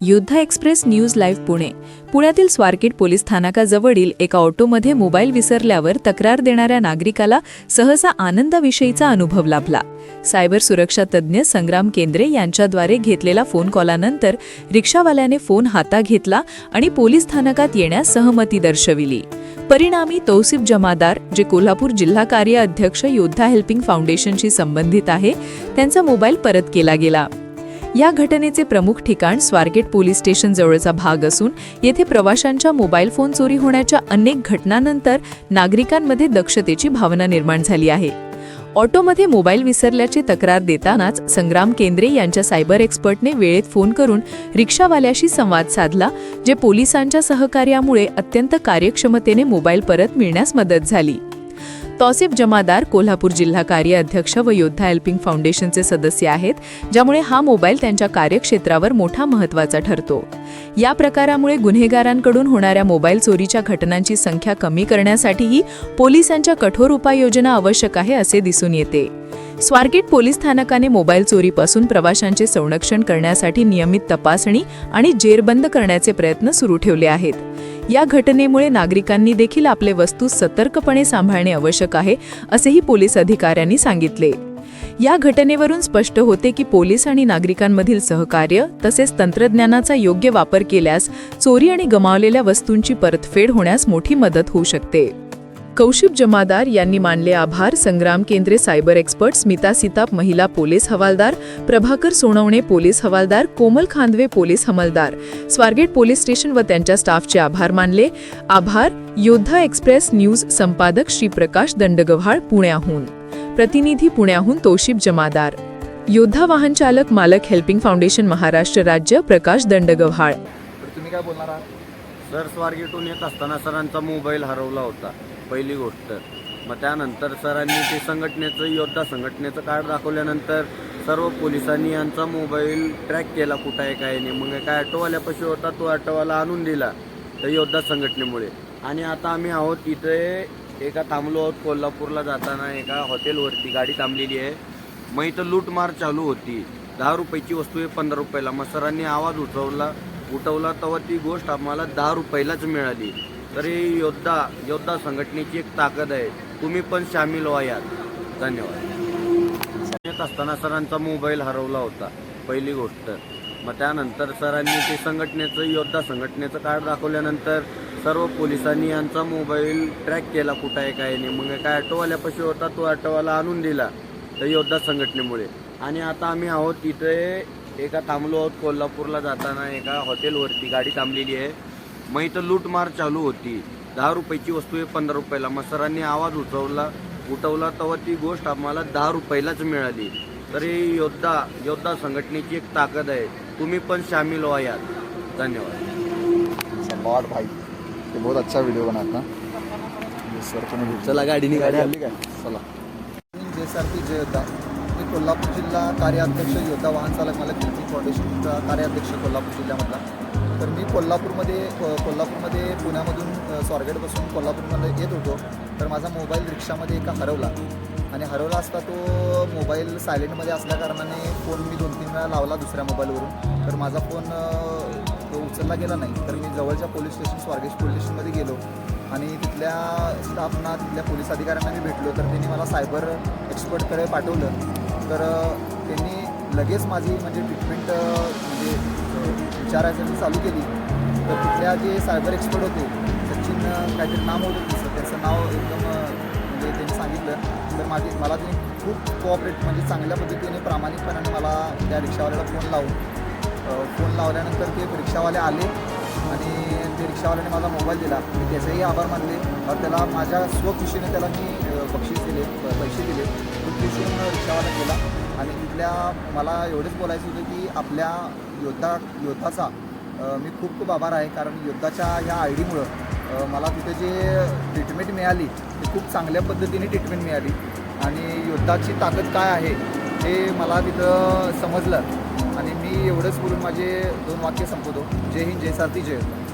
योद्धा express news live Pune. पुण्यातील Swargate police स्थानकाजवळील एका ऑटोमध्ये मोबाईल विसरल्यावर तक्रार देणाऱ्या नागरिकाला सहसा आनंदाविषयीचा अनुभव लाभला. सायबर सुरक्षा तज्ज्ञ संग्राम केंद्रे यांच्याद्वारे घेतलेला फोन कॉलानंतर रिक्षावाल्याने फोन हातात घेतला आणि पोलीस स्थानकात येण्यास सहमती दर्शविली. परिणामी तौसिफ जमादार, जे कोल्हापूर जिल्हा कार्य अध्यक्ष योद्धा हेल्पिंग फाउंडेशनशी संबंधित आहे, त्यांचा मोबाईल परत केला गेला. या घटनेचे प्रमुख ठिकाण स्वारगेट पोलीस स्टेशन जवळचा भाग असून येथे प्रवाशांच्या मोबाईल फोन चोरी होण्याच्या अनेक घटनांनंतर नागरिकांमध्ये दक्षतेची भावना निर्माण झाली आहे. ऑटोमध्ये मोबाईल विसरल्याची तक्रार देतानाच संग्राम केंद्रे यांच्या सायबर एक्सपर्टने वेळेत फोन करून रिक्षावाल्याशी संवाद साधला, जे पोलिसांच्या सहकार्यामुळे अत्यंत कार्यक्षमतेने मोबाईल परत मिळण्यास मदत झाली. तौसिफ जमादार कोल्हापूर जिल्हा कार्य अध्यक्ष व योद्धा हेल्पिंग फाउंडेशनचे सदस्य आहेत, ज्यामुळे हा मोबाईल त्यांच्या कार्यक्षेत्रावर मोठा महत्त्वाचा ठरतो. या प्रकारामुळे गुन्हेगारांकडून होणाऱ्या मोबाईल चोरीच्या घटनांची संख्या कमी करण्यासाठीही पोलिसांच्या कठोर उपाययोजना आवश्यक आहे असे दिसून येते. स्वारगेट पोलीस स्थानकाने मोबाईल चोरीपासून प्रवाशांचे संरक्षण करण्यासाठी नियमित तपासणी आणि जेरबंद करण्याचे प्रयत्न सुरू ठेवले आहेत. या घटनेमुळे नागरिकांनी देखील आपले वस्तू सतर्कपणे सांभाळणे आवश्यक आहे, असेही पोलीस अधिकाऱ्यांनी सांगितले. या घटनेवरून स्पष्ट होते की पोलीस आणि नागरिकांमधील सहकार्य तसेच तंत्रज्ञानाचा योग्य वापर केल्यास चोरी आणि गमावलेल्या वस्तूंची परतफेड होण्यास मोठी मदत होऊ शकते. कौशिक जमादार यांनी मानले आभार. संग्राम केंद्रे सायबर एक्सपर्ट, स्मिता सीताप महिला पोलीस हवालदार, प्रभाकर सोनवणे पोलीस हवालदार, कोमल खांदवे पोलीस हवालदार, स्वारगेट पोलीस स्टेशन व त्यांच्या स्टाफचे आभार मानले. आभार. योद्धा एक्सप्रेस न्यूज संपादक श्री प्रकाश दंडगव्हाळ, पुण्याहून. प्रतिनिधी पुण्याहून तौसिफ जमादार. योद्धा वाहन चालक मालक हेल्पिंग फाउंडेशन महाराष्ट्र राज्य प्रकाश दंडगव्हाळ. तुम्ही काय बोलणार आहात? सर, स्वारगेटून येत असताना सरांचा मोबाईल हरवला होता, पहिली गोष्ट. मग त्यानंतर सरांनी ते योद्धा संघटनेचं कार्ड दाखवल्यानंतर सर्व पोलिसांनी यांचा मोबाईल ट्रॅक केला, कुठं आहे काय नाही. मग काय ऑटोवाल्यापाशी होता, तो ऑटोवाला आणून दिला तर योद्धा संघटनेमुळे. आणि आता आम्ही आहोत इथे एका थांबलो आहोत कोल्हापूरला जाताना, एका हॉटेलवरती गाडी थांबलेली आहे. मग इथं लूटमार चालू होती. 10 रुपयाची वस्तू आहे 15 रुपयाला. मग सरांनी आवाज उठवला तेव्हा ती गोष्ट आम्हाला 10 रुपयालाच मिळाली. तरी योद्धा संघटनेची एक ताकद आहे. तुम्ही पण सामील व्हा यात. धन्यवाद. येत असताना सरांचा मोबाईल हरवला होता, पहिली गोष्ट. मग त्यानंतर सरांनी ते योद्धा संघटनेचं कार्ड दाखवल्यानंतर सर्व पोलिसांनी यांचा मोबाईल ट्रॅक केला, कुठं आहे काय नाही. मग काय ऑटोवाल्यापाशी होता, तो ऑटोवाला आणून दिला तर योद्धा संघटनेमुळे. आणि आता आम्ही आहोत इथे एका थांबलो आहोत कोल्हापूरला जाताना, एका हॉटेलवरती गाडी थांबलेली आहे. मग इथं लूटमार चालू होती. 10 रुपयाची वस्तू आहे 15 रुपयाला. मग सरांनी आवाज उठवला तेव्हा ती गोष्ट आम्हाला 10 रुपयालाच मिळाली. तरी योद्धा संघटनेची एक ताकद आहे. तुम्ही पण सामील व्हा यात. धन्यवाद. भाई, ते बहुत अच्छा व्हिडिओ बनाता सर. तुम्ही चला, गाडी आली काय? चला. जयसारथी जयोद्धा. मी कोल्हापूर जिल्हा कार्याध्यक्ष योद्धा वाहन चालक मालक हेल्पिंग फाउंडेशनचा कार्याध्यक्ष कोल्हापूर जिल्ह्यामधला. तर मी कोल्हापूरमध्ये पुण्यामधून स्वारगेटपासून कोल्हापूरमध्ये येत होतो. तर माझा मोबाईल रिक्षामध्ये एका हरवला आणि हरवला असता तो मोबाईल सायलेंटमध्ये असल्याकारणाने फोन मी 2-3 वेळा लावला दुसऱ्या मोबाईलवरून. तर माझा फोन तो उचलला गेला नाही. तर मी जवळच्या पोलीस स्टेशन स्वारगेट पोलीस स्टेशनमध्ये गेलो आणि तिथल्या स्टाफना, तिथल्या पोलीस अधिकाऱ्यांना मी भेटलो. तर त्यांनी मला सायबर एक्सपर्टकडे पाठवलं. तर त्यांनी लगेच माझी ट्रीटमेंट विचारायसाठी चालू केली. तर तिथल्या जे सायबर एक्सपर्ट होते, सचिन काहीतरी नाव होतं तिचं, त्याचं नाव एकदम त्यांनी सांगितलं. तर मला त्यांनी खूप कोऑपरेट चांगल्या पद्धतीने प्रामाणिकपणाने मला त्या रिक्षावाल्याला फोन लावल्यानंतर ते रिक्षावाले आले आणि ते रिक्षावाल्याने माझा मोबाईल दिला. मी त्याचेही आभार मानले. त्याला माझ्या स्वखुशीने त्याला मी पैसे दिले. खूप खुशीने रिक्षावाला गेला. आणि तिथल्या मला एवढंच बोलायचं होतं की आपल्या योद्धाचा मी खूप आभार आहे. कारण योद्धाच्या ह्या आयडीमुळं मला तिथे जे ट्रीटमेंट मिळाली ती खूप चांगल्या पद्धतीने ट्रीटमेंट मिळाली. आणि योद्धाची ताकद काय आहे हे मला तिथं समजलं. आणि मी एवढंच बोलून माझे 2 वाक्य संपवतो. जय हिंद, जय सारथी, जय योद्धा.